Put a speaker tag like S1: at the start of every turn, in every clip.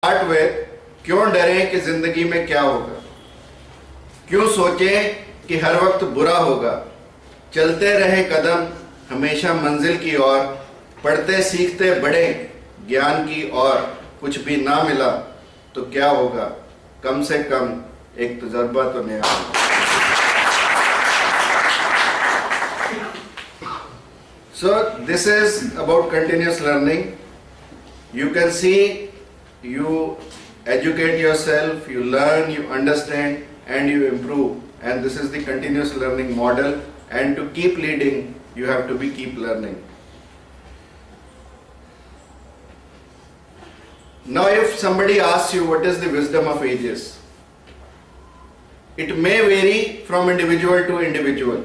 S1: Start with क्यों डरें कि जिंदगी में क्या होगा, क्यों सोचें कि हर वक्त बुरा होगा, चलते रहे कदम हमेशा मंजिल की ओर, पढ़ते सीखते बढ़े ज्ञान की ओर, कुछ भी ना मिला तो क्या होगा, कम से कम एक तजर्बा तो नया होगा। So this is about continuous learning. You can see, you educate yourself, you learn, you understand, and you improve. And this is the continuous learning model. And to keep leading, you have to keep learning. Now, if somebody asks you what is the wisdom of ages, it may vary from individual to individual.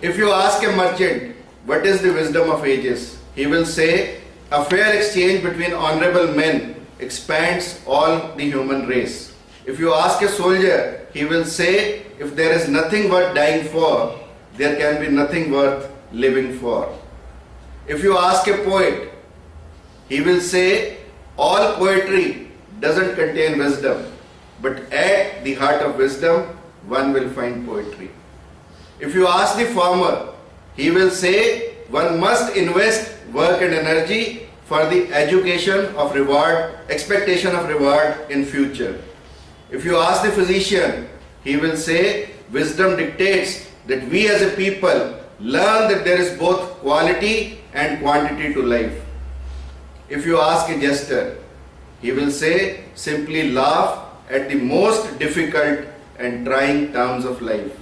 S1: If you ask a merchant what is the wisdom of ages, he will say a fair exchange between honorable men expands all the human race. If you ask a soldier, he will say if there is nothing worth dying for, there can be nothing worth living for. If you ask a poet, he will say all poetry doesn't contain wisdom, but at the heart of wisdom one will find poetry. If you ask the farmer, he will say one must invest work and energy for the education of reward, expectation of reward in future. If you ask the physician, he will say wisdom dictates that we as a people learn that there is both quality and quantity to life. If you ask a jester, he will say simply laugh at the most difficult and trying terms of life.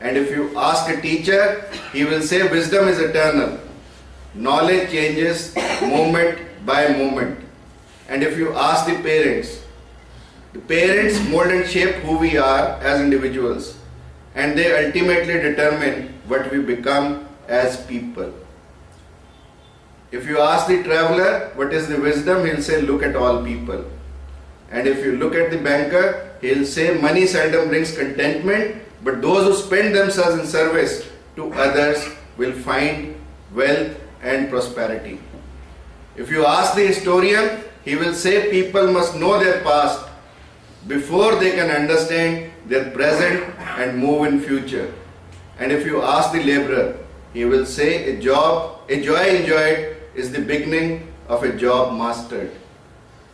S1: And if you ask a teacher, he will say wisdom is eternal. Knowledge changes moment by moment. And if you ask the parents mold and shape who we are as individuals, and they ultimately determine what we become as people. If you ask the traveler what is the wisdom, he'll say look at all people. And if you look at the banker, he'll say money seldom brings contentment, but those who spend themselves in service to others will find wealth and prosperity. If you ask the historian, he will say people must know their past before they can understand their present and move in future. And if you ask the laborer, he will say a joy enjoyed is the beginning of a job mastered.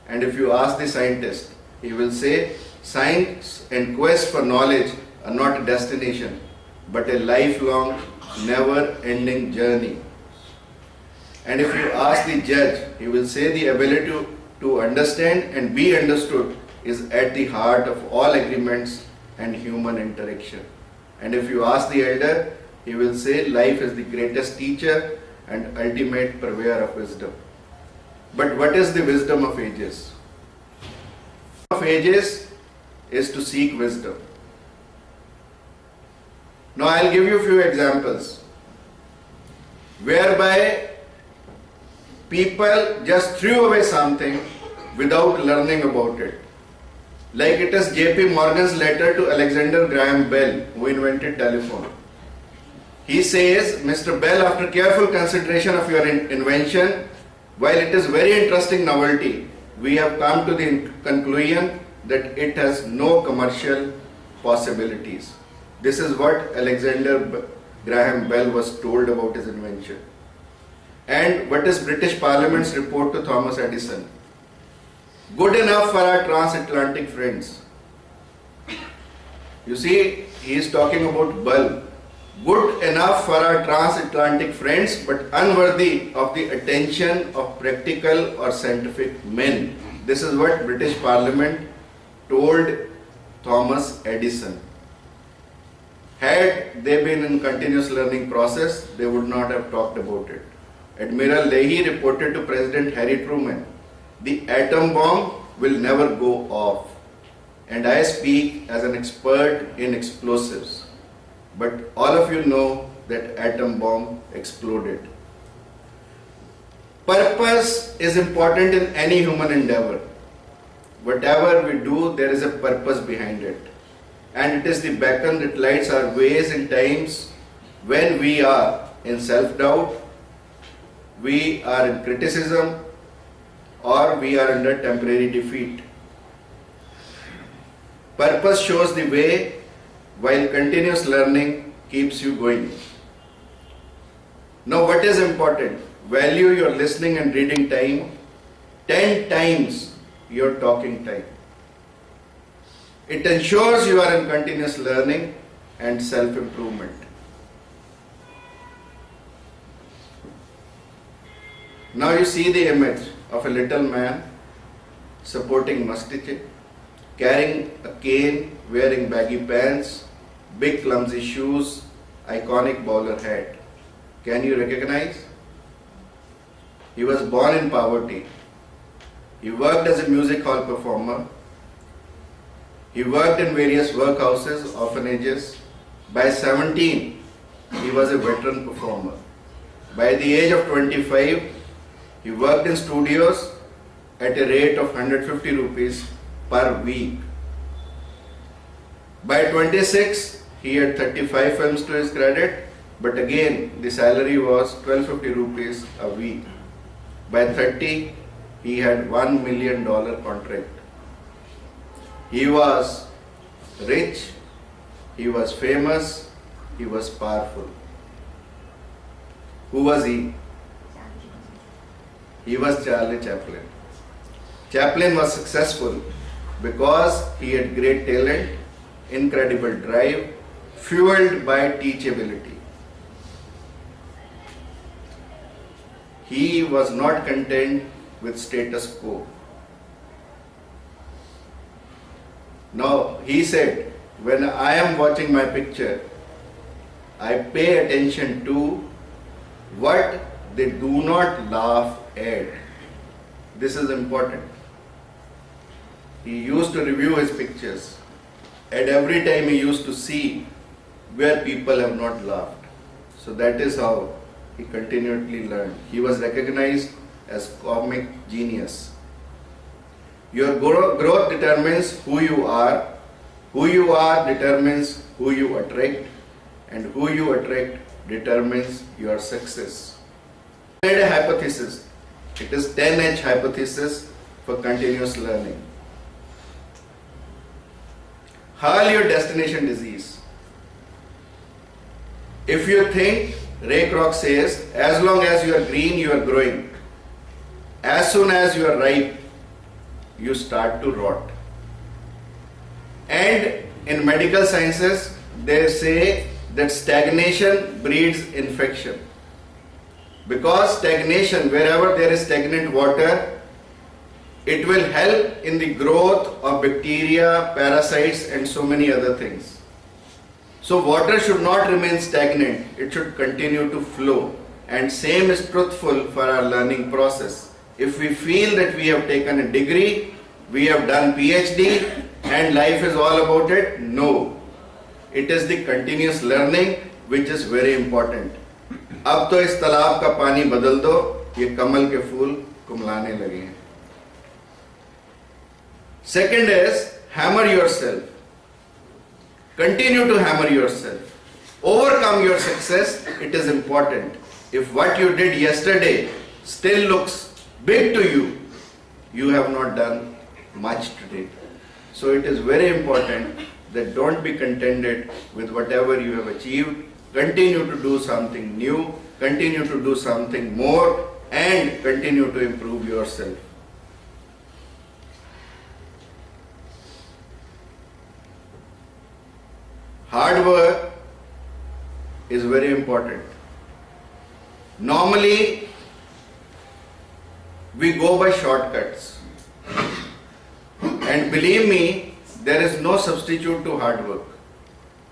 S1: And if you ask the scientist, he will say science and quest for knowledge are not a destination, but a lifelong, never-ending journey. And if you ask the judge, he will say the ability to understand and be understood is at the heart of all agreements and human interaction. And if you ask the elder, he will say life is the greatest teacher and ultimate purveyor of wisdom. But what is the wisdom of ages? Of ages is to seek wisdom. Now I'll give you a few examples whereby people just threw away something without learning about it. Like it is J.P. Morgan's letter to Alexander Graham Bell, who invented telephone. He says, Mr. Bell, after careful consideration of your invention, while it is very interesting novelty, we have come to the conclusion that it has no commercial possibilities. This is what Alexander Graham Bell was told about his invention. And what is British Parliament's report to Thomas Edison? Good enough for our transatlantic friends. You see, he is talking about bulb. Good enough for our transatlantic friends, but unworthy of the attention of practical or scientific men. This is what British Parliament told Thomas Edison. Had they been in continuous learning process, they would not have talked about it. Admiral Leahy reported to President Harry Truman, the atom bomb will never go off. And I speak as an expert in explosives. But all of you know that atom bomb exploded. Purpose is important in any human endeavor. Whatever we do, there is a purpose behind it. And it is the beacon that lights our ways in times when we are in self-doubt, we are in criticism, or we are under temporary defeat. Purpose shows the way, while continuous learning keeps you going. Now, what is important? Value your listening and reading time 10 times your talking time. It ensures you are in continuous learning and self-improvement. Now you see the image of a little man supporting mustache, carrying a cane, wearing baggy pants, big clumsy shoes, iconic bowler hat. Can you recognize? He was born in poverty. He worked as a music hall performer. He worked in various workhouses, orphanages. By 17, he was a veteran performer. By the age of 25, he worked in studios at a rate of 150 rupees per week. By 26, he had 35 films to his credit, but again the salary was 1250 rupees a week. By 30, he had $1 million contract. He was rich, he was famous, he was powerful. Who was he? He was Charlie Chaplin. Chaplin was successful because he had great talent, incredible drive, fueled by teachability. He was not content with status quo. Now, he said, when I am watching my picture, I pay attention to what they do not laugh at. This is important. He used to review his pictures, and every time he used to see where people have not laughed. So that is how he continually learned. He was recognized as comic genius. Your growth determines who you are determines who you attract, and who you attract determines your success. I made a hypothesis. It is 10H hypothesis for continuous learning. Hurl your destination disease. If you think, Ray Kroc says, as long as you are green, you are growing. As soon as you are ripe, you start to rot. And in medical sciences, they say that stagnation breeds infection. Because stagnation, wherever there is stagnant water, it will help in the growth of bacteria, parasites, and so many other things. So water should not remain stagnant, it should continue to flow. And same is truthful for our learning process. If we feel that we have taken a degree, we have done PhD, and life is all about it, no. It is the continuous learning which is very important. अब तो इस तालाब का पानी बदल दो, ये कमल के फूल कुमलाने लगे हैं. Second is, hammer yourself. Continue to hammer yourself. Overcome your success, it is important. If what you did yesterday still looks big to you, you have not done much today. So it is very important that don't be contented with whatever you have achieved. Continue to do something new, continue to do something more, and continue to improve yourself. Hard work is very important. Normally, we go by shortcuts. And believe me, there is no substitute to hard work.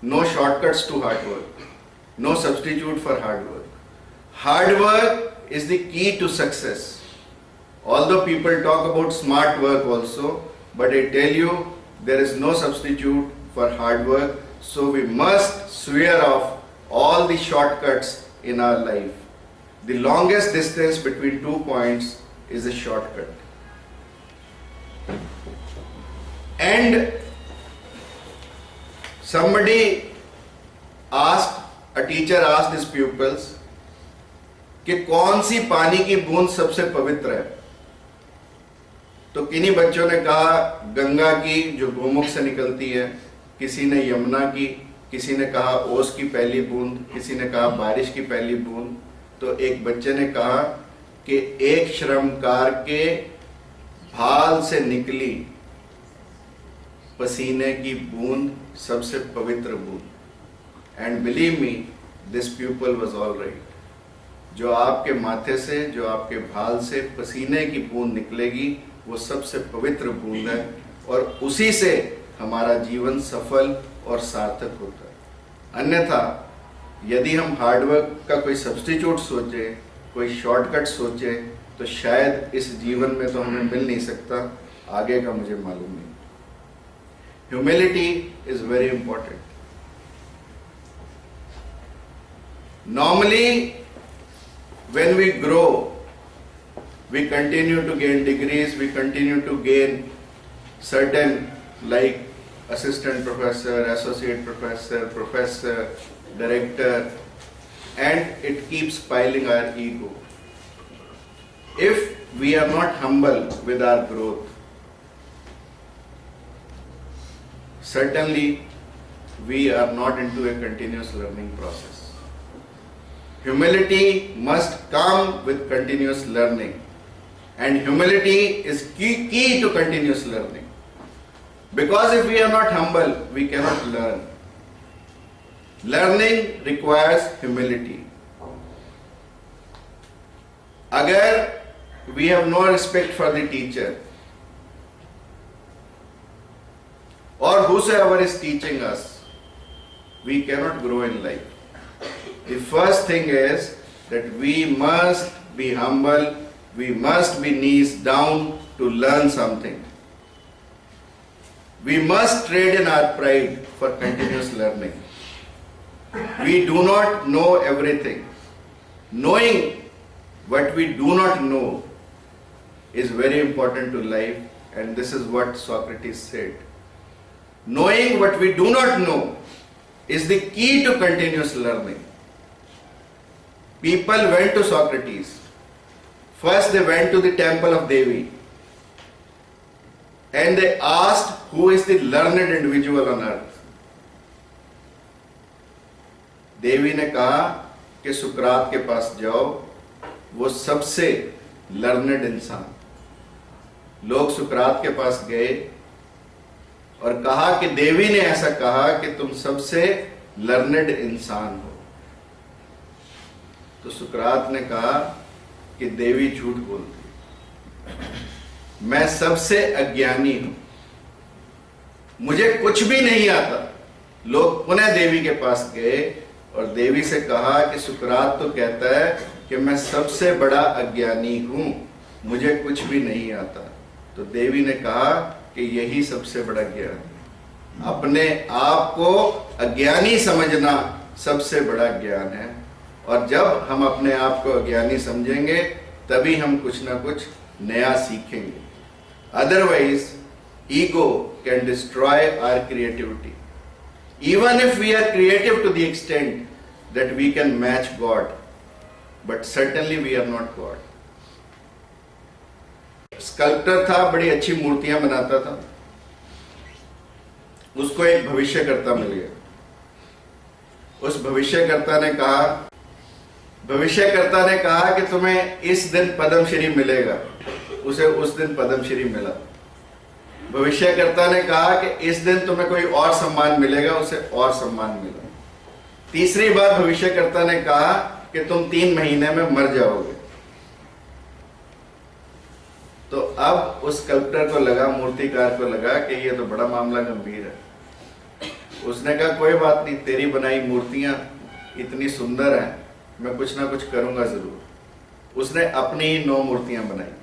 S1: No shortcuts to hard work. No substitute for hard work. Hard work is the key to success. Although people talk about smart work also, but I tell you, there is no substitute for hard work. So we must swear off all the shortcuts in our life. The longest distance between 2 points is a shortcut. And a teacher asked his pupils कि कौन सी पानी की बूंद सबसे पवित्र है. तो किन्हीं बच्चों ने कहा गंगा की जो गोमुख से निकलती है, किसी ने यमुना की, किसी ने कहा ओस की पहली बूंद, किसी ने कहा बारिश की पहली बूंद। तो एक बच्चे ने कहा कि एक श्रमकार के भाल से निकली पसीने की बूंद सबसे पवित्र बूंद। And believe me, this people was all right. जो आपके माथे से, जो आपके भाल से पसीने की बूंद निकलेगी वो सबसे पवित्र बूंद है, और उसी से हमारा जीवन सफल और सार्थक होता है। अन्यथा यदि हम हार्डवर्क का कोई सब्स्टिट्यूट सोचे, कोई शॉर्टकट सोचे, तो शायद इस जीवन में तो हमें मिल नहीं सकता, आगे का मुझे मालूम नहीं। Humility is very important. Normally when we grow, we continue to gain degrees, we continue to gain certain like assistant professor, associate professor, professor, director, and it keeps piling our ego. If we are not humble with our growth, certainly we are not into a continuous learning process. Humility must come with continuous learning, and humility is key to continuous learning. Because if we are not humble, we cannot learn. Learning requires humility. Agar we have no respect for the teacher or whosoever is teaching us, we cannot grow in life. The first thing is that we must be humble, we must be knees down to learn something. We must trade in our pride for continuous learning. We do not know everything. Knowing what we do not know is very important to life, and this is what Socrates said. Knowing what we do not know is the key to continuous learning. People went to Socrates. First they went to the temple of Devi and they asked who is the learned individual on earth. देवी ने कहा कि सुकरात के पास जाओ, वो सबसे learned इंसान। लोग सुकरात के पास गए और कहा कि देवी ने ऐसा कहा कि तुम सबसे लर्नेड इंसान हो। तो सुकरात ने कहा कि देवी झूठ बोलती, मैं सबसे अज्ञानी हूं, मुझे कुछ भी नहीं आता। लोग पुनः देवी के पास गए और देवी से कहा कि सुकरात तो कहता है कि मैं सबसे बड़ा अज्ञानी हूं, मुझे कुछ भी नहीं आता। तो देवी ने कहा कि यही सबसे बड़ा ज्ञान है। अपने आप को अज्ञानी समझना सबसे बड़ा ज्ञान है, और जब हम अपने आप को अज्ञानी समझेंगे तभी हम कुछ ना कुछ नया सीखेंगे। Otherwise ego can destroy our creativity. Even if we are creative to the extent that we can match God, but certainly we are not God. Sculptor था, बड़ी अच्छी मूर्तियां बनाता था। उसको एक भविष्यकर्ता मिल गया। उस भविष्यकर्ता ने कहा कि तुम्हें इस दिन पद्मश्री मिलेगा। उसे उस दिन पद्मश्री मिला। भविष्यकर्ता ने कहा कि इस दिन तुम्हें कोई और सम्मान मिलेगा, उसे और सम्मान मिला। तीसरी बार भविष्यकर्ता ने कहा कि तुम 3 महीने में मर जाओगे। तो अब उस स्कल्प्टर को लगा, मूर्तिकार को लगा कि ये तो बड़ा मामला गंभीर है। उसने कहा कोई बात नहीं, तेरी बनाई मूर्तियां इतनी सुंदर हैं, मैं कुछ ना कुछ करूंगा जरूर। उसने अपनी 9 मूर्तियां बनाई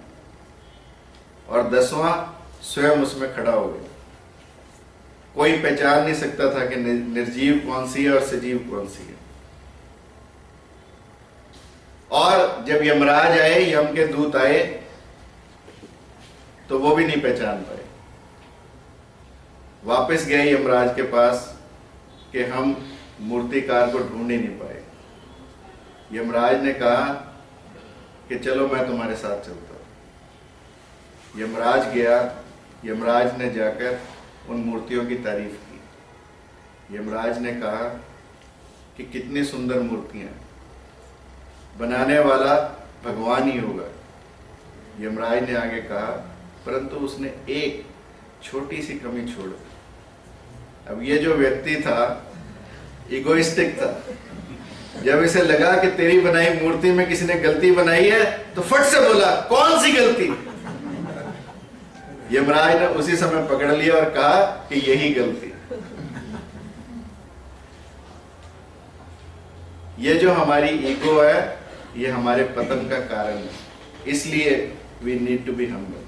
S1: और 10वां स्वयं उसमें खड़ा हो गया। कोई पहचान नहीं सकता था कि निर्जीव कौन सी है और सजीव कौन सी है। और जब यमराज आए, यम के दूत आए, तो वो भी नहीं पहचान पाए। वापस गए यमराज के पास कि हम मूर्तिकार को ढूंढ ही नहीं पाए। यमराज ने कहा कि चलो मैं तुम्हारे साथ चलता हूं। यमराज गया, यमराज ने जाकर उन मूर्तियों की तारीफ की। यमराज ने कहा कि कितनी सुंदर मूर्तियां, बनाने वाला भगवान ही होगा। यमराज ने आगे कहा परंतु उसने एक छोटी सी कमी छोड़ दी। अब ये जो व्यक्ति था इगोइस्टिक था। जब इसे लगा कि तेरी बनाई मूर्ति में किसी ने गलती बनाई है तो फट से बोला कौन सी गलती। यमराज ने उसी समय पकड़ लिया और कहा कि यही गलती। ये जो हमारी ईगो है ये हमारे पतन का कारण है, इसलिए we need to be humble.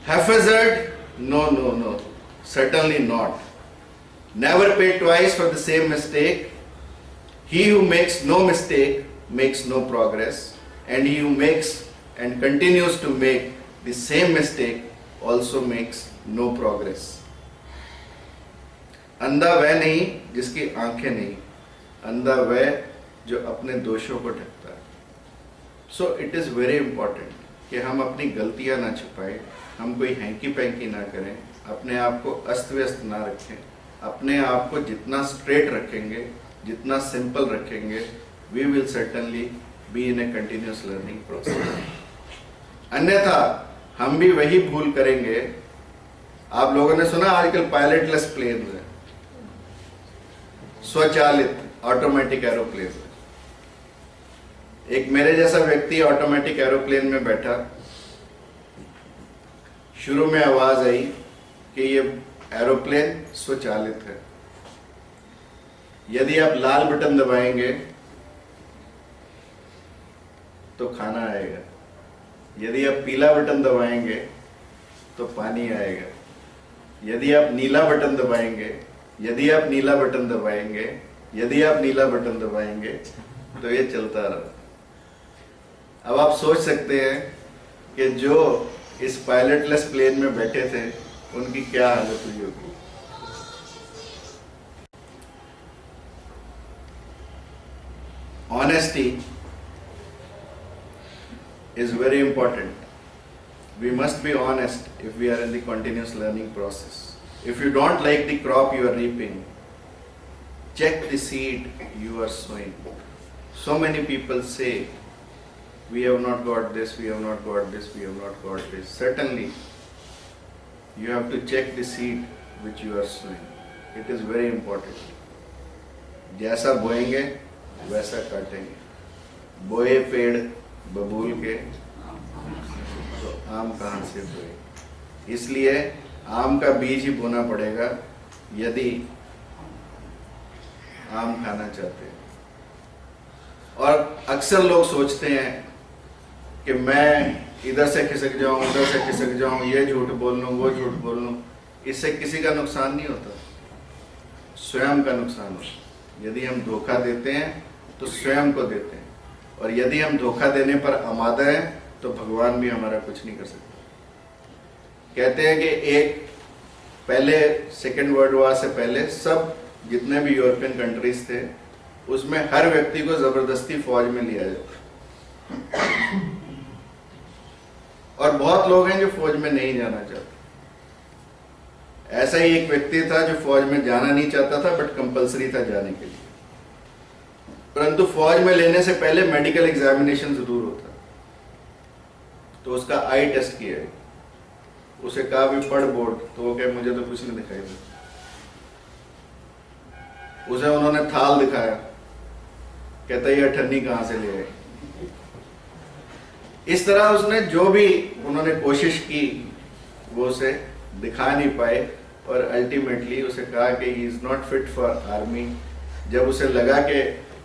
S1: Haphazard? No, no, no. Certainly not. Never pay twice for the same mistake. He who makes no mistake makes no progress, and he who makes and continues to make the same mistake also makes no progress. अंधा वह नहीं जिसकी आंखें नहीं, अंधा वह जो अपने दोषों को ढकता है। So it is very important कि हम अपनी गलतियां ना छुपाएं, हम कोई हैंकी पैंकी ना करें, अपने आप को अस्त व्यस्त ना रखें। अपने आप को जितना स्ट्रेट रखेंगे, जितना सिंपल रखेंगे, we will certainly be in a continuous learning process. अन्यथा हम भी वही भूल करेंगे। आप लोगों ने सुना आजकल पायलटलेस प्लेन है, स्वचालित ऑटोमेटिक एरोप्लेन है। एक मेरे जैसा व्यक्ति ऑटोमेटिक एरोप्लेन में बैठा, शुरू में आवाज आई कि ये एरोप्लेन स्वचालित है। यदि आप लाल बटन दबाएंगे तो खाना आएगा, यदि आप पीला बटन दबाएंगे तो पानी आएगा, यदि आप नीला बटन दबाएंगे, यदि आप नीला बटन दबाएंगे, यदि आप नीला बटन दबाएंगे तो ये चलता रहा। अब आप सोच सकते हैं कि जो इस पायलटलेस प्लेन में बैठे थे उनकी क्या हालत हुई होगी। Honesty is very important. We must be honest if we are in the continuous learning process. If you don't like the crop you are reaping, check the seed you are sowing. So many people say, we have not got this, we have not got this, we have not got this. Certainly, you have to check the seed which you are sowing. It is very important. जैसा बोएंगे वैसा काटेंगे। बोए पेड़ बबूल के तो आम कहाँ से बोए। इसलिए आम का बीज ही बोना पड़ेगा यदि आम खाना चाहते हैं। और अक्सर लोग सोचते हैं कि मैं इधर से खिसक जाऊं, उधर से खिसक जाऊं, ये झूठ बोल लूं, वो झूठ बोल लूं। इससे किसी का नुकसान नहीं होता, स्वयं का नुकसान होता। यदि हम धोखा देते हैं तो स्वयं को देते हैं, और यदि हम धोखा देने पर आमादा हैं तो भगवान भी हमारा कुछ नहीं कर सकते। कहते हैं कि एक पहले सेकेंड वर्ल्ड वॉर से पहले सब जितने भी यूरोपियन कंट्रीज थे उसमें हर व्यक्ति को जबरदस्ती फौज में लिया जाता, और बहुत लोग हैं जो फौज में नहीं जाना चाहते। ऐसा ही एक व्यक्ति था जो फौज में जाना नहीं चाहता था बट कंपलसरी था जाने के लिए। परंतु फौज में लेने से पहले मेडिकल एग्जामिनेशन जरूर होता, तो उसका आई टेस्ट किया। उसे कहा भी पढ़ बोर्ड, तो वो कहे मुझे तो कुछ नहीं दिखाई देता। उसे उन्होंने थाल दिखाया, कहता ये अठन्नी कहां से ले आए। इस तरह उसने जो भी उन्होंने कोशिश की वो उसे दिखा नहीं पाए, और अल्टीमेटली उसे कहा कि he is not fit for army. जब उसे लगा कि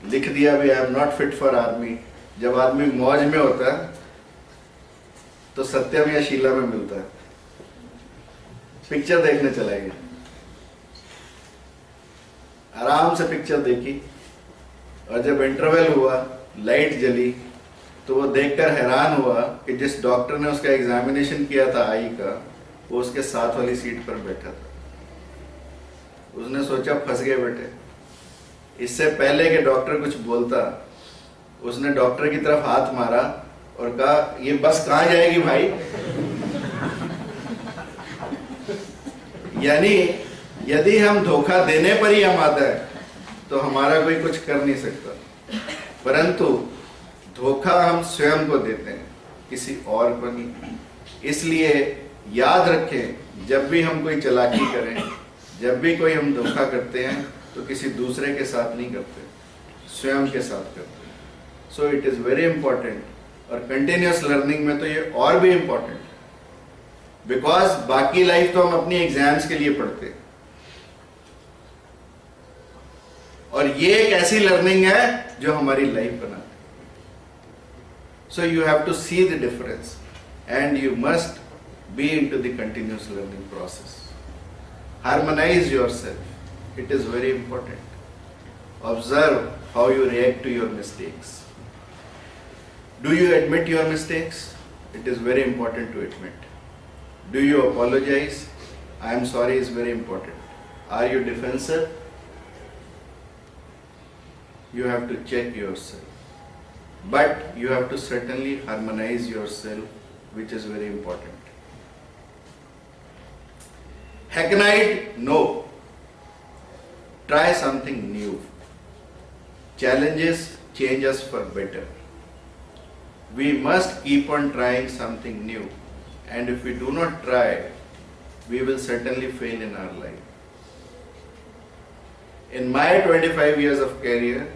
S1: लिख दिया भी I am not fit for army, जब आदमी मौज में होता है तो सत्यम या शीला में मिलता है, पिक्चर देखने चला गया। आराम से पिक्चर देखी, और जब इंटरवल हुआ लाइट जली तो वो देखकर हैरान हुआ कि जिस डॉक्टर ने उसका एग्जामिनेशन किया था आई का, वो उसके साथ वाली सीट पर बैठा था। उसने सोचा फंस गए बेटे। इससे पहले कि डॉक्टर कुछ बोलता, उसने डॉक्टर की तरफ हाथ मारा और कहा ये बस कहाँ जाएगी भाई। यानी यदि हम धोखा देने पर ही हम आता है तो हमारा कोई कुछ कर नहीं सकता, परंतु धोखा हम स्वयं को देते हैं, किसी और को नहीं। इसलिए याद रखें, जब भी हम कोई चालाकी करें, जब भी कोई हम धोखा करते हैं तो किसी दूसरे के साथ नहीं करते, स्वयं के साथ करते हैं। So it is very important, और कंटिन्यूअस लर्निंग में तो ये और भी इंपॉर्टेंट, बिकॉज बाकी लाइफ तो हम अपनी एग्जाम्स के लिए पढ़ते हैं, और ये एक ऐसी लर्निंग है जो हमारी लाइफ बनाती है। So you have to see the difference and you must be into the continuous learning process. Harmonise yourself, it is very important. Observe how you react to your mistakes. Do you admit your mistakes? It is very important to admit. Do you apologize? I am sorry is very important. Are you defensive? You have to check yourself. But you have to certainly harmonize yourself, which is very important. Hackneyed? No. Try something new. Challenges change us for better. We must keep on trying something new, and if we do not try, we will certainly fail in our life. In my 25 years of career,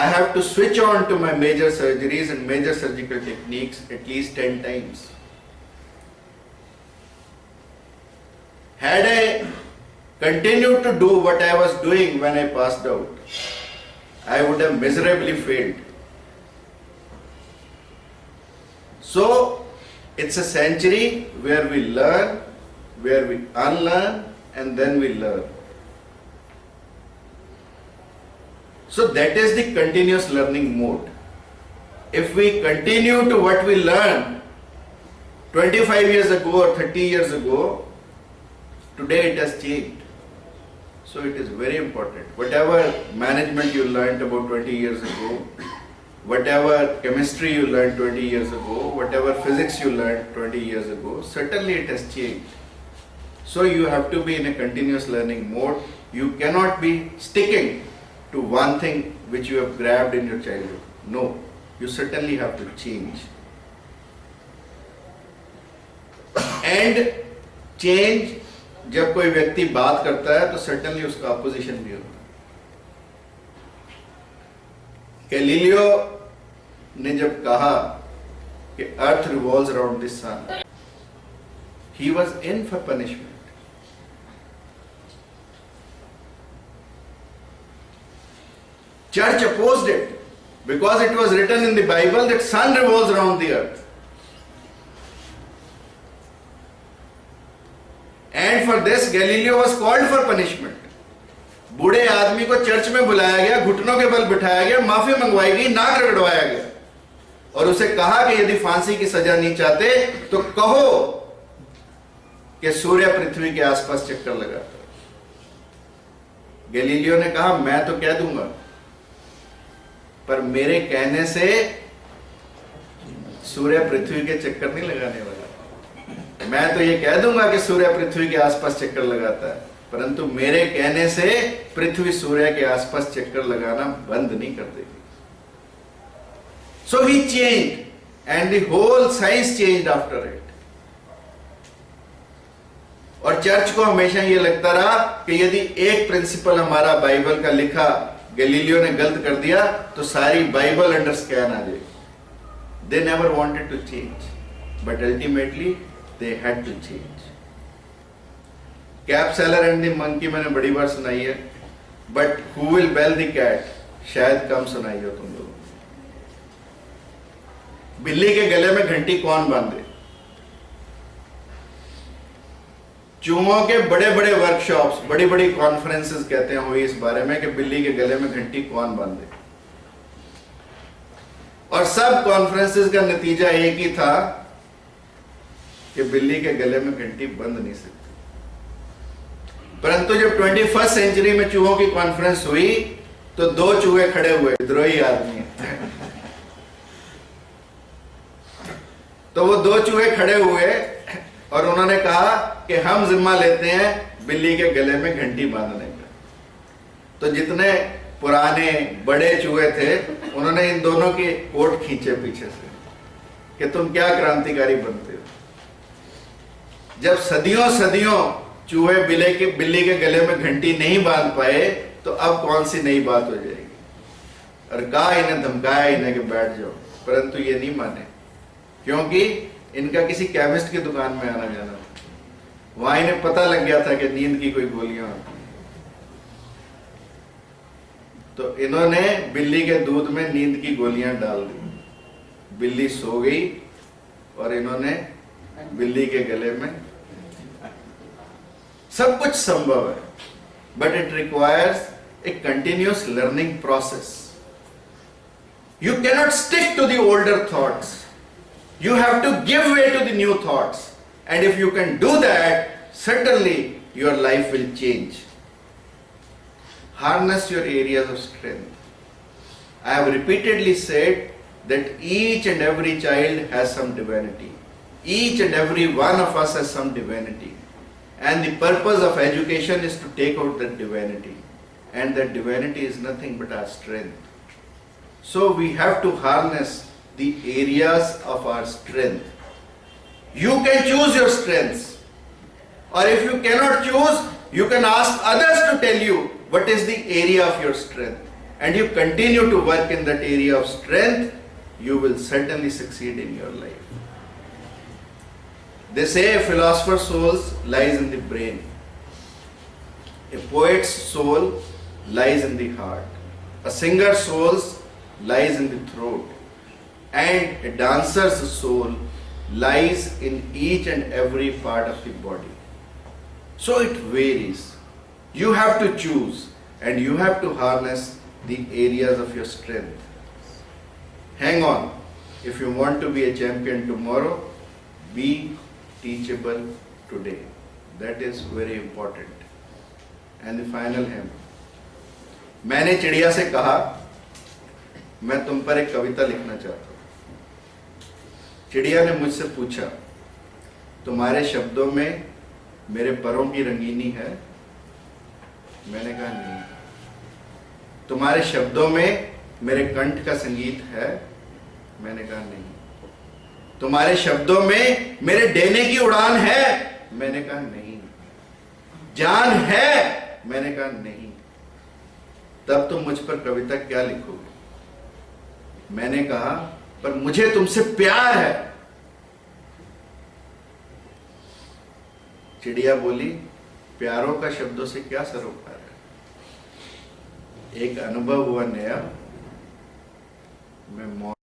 S1: I have to switch on to my major surgeries and major surgical techniques at least 10 times. Had I continued to do what I was doing when I passed out, I would have miserably failed. So, it's a century where we learn, where we unlearn, and then we learn. So that is the continuous learning mode. If we continue to what we learned 25 years ago or 30 years ago, today it has changed. So it is very important. Whatever management you learned about 20 years ago, whatever chemistry you learned 20 years ago, whatever physics you learned 20 years ago, certainly it has changed. So you have to be in a continuous learning mode. You cannot be sticking to one thing which you have grabbed in your childhood. No, you certainly have to change. And change, जब कोई व्यक्ति बात करता है तो certainly उसका opposition भी होता है। गैलीलियो ने जब कहा कि earth revolves around the sun, he was in for punishment. Church opposed it because it was written in the Bible that sun revolves around the earth, and for this Galileo was called for punishment. बूढ़े आदमी को church में बुलाया गया, घुटनों के बल बिठाया गया, माफी मंगवाई गई, नाक रगड़वाया गया, और उसे कहा कि यदि फांसी की सजा नहीं चाहते तो कहो कि सूर्य पृथ्वी के आसपास चक्कर लगाता। गैलीलियो ने कहा मैं तो कह दूंगा, पर मेरे कहने से सूर्य पृथ्वी के चक्कर नहीं लगाने वाला। मैं तो ये कह दूंगा कि सूर्य पृथ्वी के आसपास चक्कर लगाता है, परंतु मेरे कहने से पृथ्वी सूर्य के आसपास चक्कर लगाना बंद नहीं कर देगी। So he changed, and the whole science changed after it. और चर्च को हमेशा ये लगता रहा कि यदि एक प्रिंसिपल हमारा बाइबल का लिखा गैलीलियो ने गलत कर दिया तो सारी बाइबल अंडर स्कैन आ जाएगी। They never wanted to change, but ultimately they had to change. Cap seller and the monkey मैंने बड़ी बार सुनाई है, but who will bell the cat शायद कम सुनाई हो तुम लोग। बिल्ली के गले में घंटी कौन बांधे? चूहों के बड़े बड़े वर्कशॉप्स, बड़ी बड़ी कॉन्फ्रेंसेस कहते हैं हुई इस बारे में कि बिल्ली के गले में घंटी कौन बांधे, और सब कॉन्फ्रेंसेस का नतीजा एक ही था कि बिल्ली के गले में घंटी बंद नहीं सकती। परंतु जब 21st सेंचुरी में चूहों की कॉन्फ्रेंस हुई तो दो चूहे खड़े हुए, विद्रोही आदमी तो वो दो चूहे खड़े हुए और उन्होंने कहा कि हम जिम्मा लेते हैं बिल्ली के गले में घंटी बांधने का। तो जितने पुराने बड़े चूहे थे उन्होंने इन दोनों के कोट खींचे पीछे से कि तुम क्या क्रांतिकारी बनते हो। जब सदियों सदियों चूहे बिल्ली के गले में घंटी नहीं बांध पाए तो अब कौन सी नई बात हो जाएगी। और कहा, इन्हें धमकाया इन्हें कि बैठ जाओ, परंतु ये नहीं माने, क्योंकि इनका किसी केमिस्ट की दुकान में आना जाना था। वहां इन्हें पता लग गया था कि नींद की कोई गोलियां होती हैं। तो इन्होंने बिल्ली के दूध में नींद की गोलियां डाल दी। बिल्ली सो गई और इन्होंने बिल्ली के गले में। सब कुछ संभव है, but it requires a continuous learning process. You cannot stick to the older thoughts. You have to give way to the new thoughts. And if you can do that, certainly your life will change. Harness your areas of strength. I have repeatedly said that each and every child has some divinity. Each and every one of us has some divinity. And the purpose of education is to take out that divinity. And that divinity is nothing but our strength. So we have to harness the areas of our strength. You can choose your strengths. Or if you cannot choose, you can ask others to tell you what is the area of your strength. And you continue to work in that area of strength, you will certainly succeed in your life. They say a philosopher's soul lies in the brain. A poet's soul lies in the heart. A singer's soul lies in the throat, and a dancer's soul lies in each and every part of the body. So it varies. You have to choose, and you have to harness the areas of your strength. Hang on. If you want to be a champion tomorrow, be teachable today. That is very important. And the final hymn. मैंने चिड़िया से कहा, मैं तुम पर एक कविता लिखना चाहता हूं। चिड़िया ने मुझसे पूछा, तुम्हारे शब्दों में मेरे परों की रंगीनी है? मैंने कहा नहीं। तुम्हारे शब्दों में मेरे कंठ का संगीत है? मैंने कहा नहीं। तुम्हारे शब्दों में मेरे डेने की उड़ान है? मैंने कहा नहीं। जान है? मैंने कहा नहीं। तब तुम मुझ पर कविता क्या लिखोगे? मैंने कहा, पर मुझे तुमसे प्यार है। चिड़िया बोली, प्यारों का शब्दों से क्या सरोकार है। एक अनुभव हुआ नया, मैं